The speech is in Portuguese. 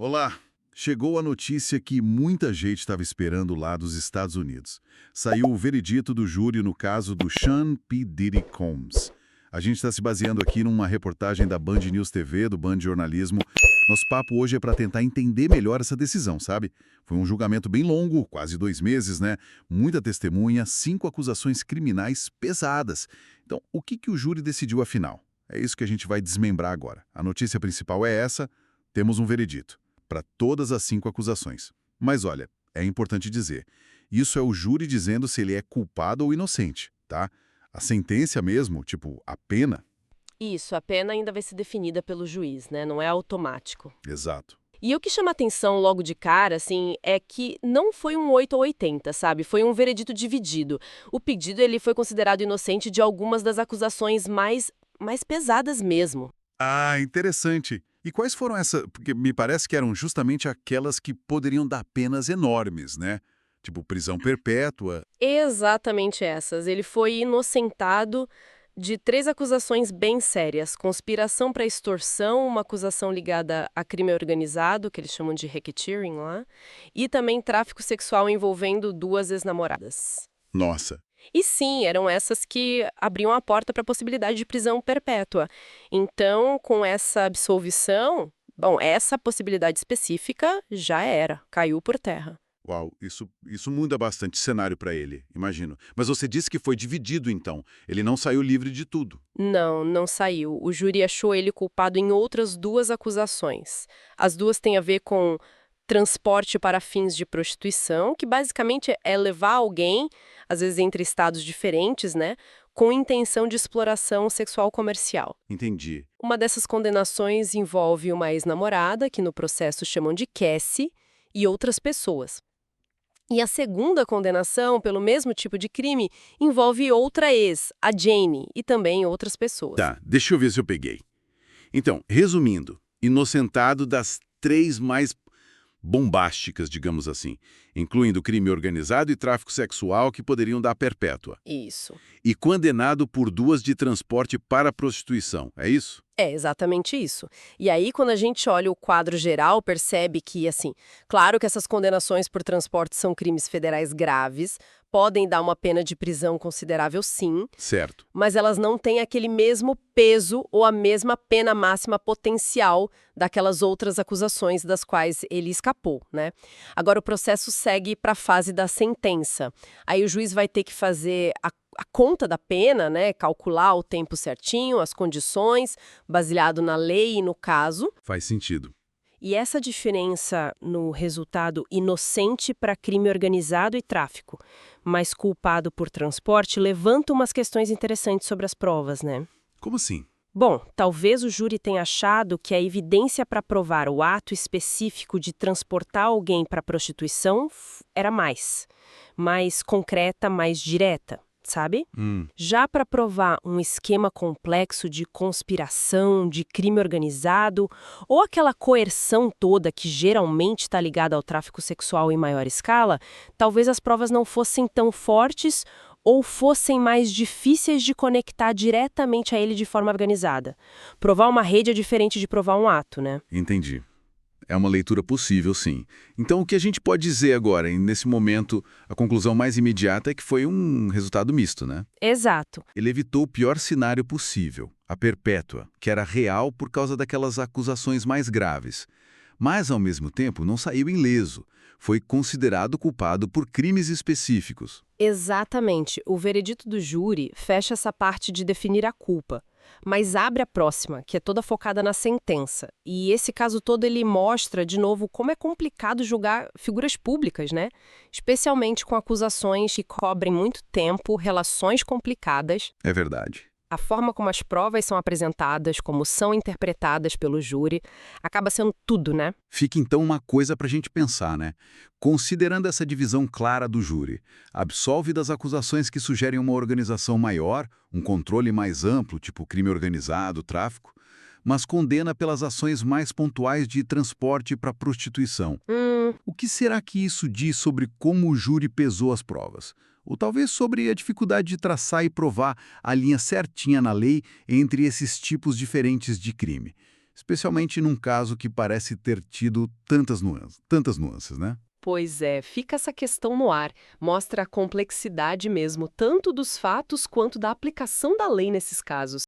Olá! Chegou a notícia que muita gente estava esperando lá dos Estados Unidos. Saiu o veredito do júri no caso do Sean P. Diddy Combs. A gente está se baseando aqui numa reportagem da Band News TV, do Band Jornalismo. Nosso papo hoje é para tentar entender melhor essa decisão, sabe? Foi um julgamento bem longo, quase 2 meses, né? Muita testemunha, 5 acusações criminais pesadas. Então, o que o júri decidiu afinal? É isso que a gente vai desmembrar agora. A notícia principal é essa: temos um veredito para todas as 5 acusações. Mas olha, é importante dizer, isso é o júri dizendo se ele é culpado ou inocente, tá? A sentença mesmo, tipo, a pena. Isso, a pena ainda vai ser definida pelo juiz, né? Não é automático. Exato. E o que chama atenção logo de cara, assim, é que não foi um 8 ou 80, sabe? Foi um veredito dividido. O pedido ele foi considerado inocente de algumas das acusações mais pesadas mesmo. Ah, interessante. E quais foram essas? Porque me parece que eram justamente aquelas que poderiam dar penas enormes, né? Tipo prisão perpétua. Exatamente essas. Ele foi inocentado de 3 acusações bem sérias: conspiração para extorsão, uma acusação ligada a crime organizado, que eles chamam de racketeering lá, e também tráfico sexual envolvendo 2 ex-namoradas. Nossa. E sim, eram essas que abriam a porta para a possibilidade de prisão perpétua. Então, com essa absolvição, bom, essa possibilidade específica já era, caiu por terra. Uau, isso muda bastante cenário para ele, imagino. Mas você disse que foi dividido, então. Ele não saiu livre de tudo. Não, não saiu. O júri achou ele culpado em outras 2 acusações. As 2 têm a ver com transporte para fins de prostituição, que basicamente é levar alguém, às vezes entre estados diferentes, né, com intenção de exploração sexual comercial. Entendi. Uma dessas condenações envolve uma ex-namorada, que no processo chamam de Cassie, e outras pessoas. E a segunda condenação, pelo mesmo tipo de crime, envolve outra ex, a Jane, e também outras pessoas. Tá, deixa eu ver se eu peguei. Então, resumindo, inocentado das 3 mais bombásticas, digamos assim, incluindo crime organizado e tráfico sexual que poderiam dar perpétua. Isso. E condenado por 2 de transporte para prostituição, é isso? É exatamente isso. E aí, quando a gente olha o quadro geral, percebe que, assim, claro que essas condenações por transporte são crimes federais graves, podem dar uma pena de prisão considerável, sim, Certo. mas elas não têm aquele mesmo peso ou a mesma pena máxima potencial daquelas outras acusações das quais ele escapou, né? Agora, o processo segue para a fase da sentença. Aí o juiz vai ter que fazer a conta da pena, né? Calcular o tempo certinho, as condições, baseado na lei e no caso. Faz sentido. E essa diferença no resultado inocente para crime organizado e tráfico, mas culpado por transporte, levanta umas questões interessantes sobre as provas, né? Como assim? Bom, talvez o júri tenha achado que a evidência para provar o ato específico de transportar alguém para prostituição era mais concreta, mais direta, sabe? Já para provar um esquema complexo de conspiração, de crime organizado, ou aquela coerção toda que geralmente está ligada ao tráfico sexual em maior escala, talvez as provas não fossem tão fortes ou fossem mais difíceis de conectar diretamente a ele de forma organizada. Provar uma rede é diferente de provar um ato, né? Entendi. É uma leitura possível, sim. Então, o que a gente pode dizer agora, nesse momento, a conclusão mais imediata é que foi um resultado misto, né? Exato. Ele evitou o pior cenário possível, a perpétua, que era real por causa daquelas acusações mais graves. Mas, ao mesmo tempo, não saiu ileso. Foi considerado culpado por crimes específicos. Exatamente. O veredito do júri fecha essa parte de definir a culpa, mas abre a próxima, que é toda focada na sentença. E esse caso todo ele mostra, de novo, como é complicado julgar figuras públicas, né? Especialmente com acusações que cobrem muito tempo, relações complicadas. É verdade. A forma como as provas são apresentadas, como são interpretadas pelo júri, acaba sendo tudo, né? Fica então uma coisa para a gente pensar, né? Considerando essa divisão clara do júri, absolve das acusações que sugerem uma organização maior, um controle mais amplo, tipo crime organizado, tráfico, mas condena pelas ações mais pontuais de transporte para prostituição. O que será que isso diz sobre como o júri pesou as provas? Ou talvez sobre a dificuldade de traçar e provar a linha certinha na lei entre esses tipos diferentes de crime. especialmente num caso que parece ter tido tantas nuances, né? Pois é, fica essa questão no ar. Mostra a complexidade mesmo, tanto dos fatos quanto da aplicação da lei nesses casos.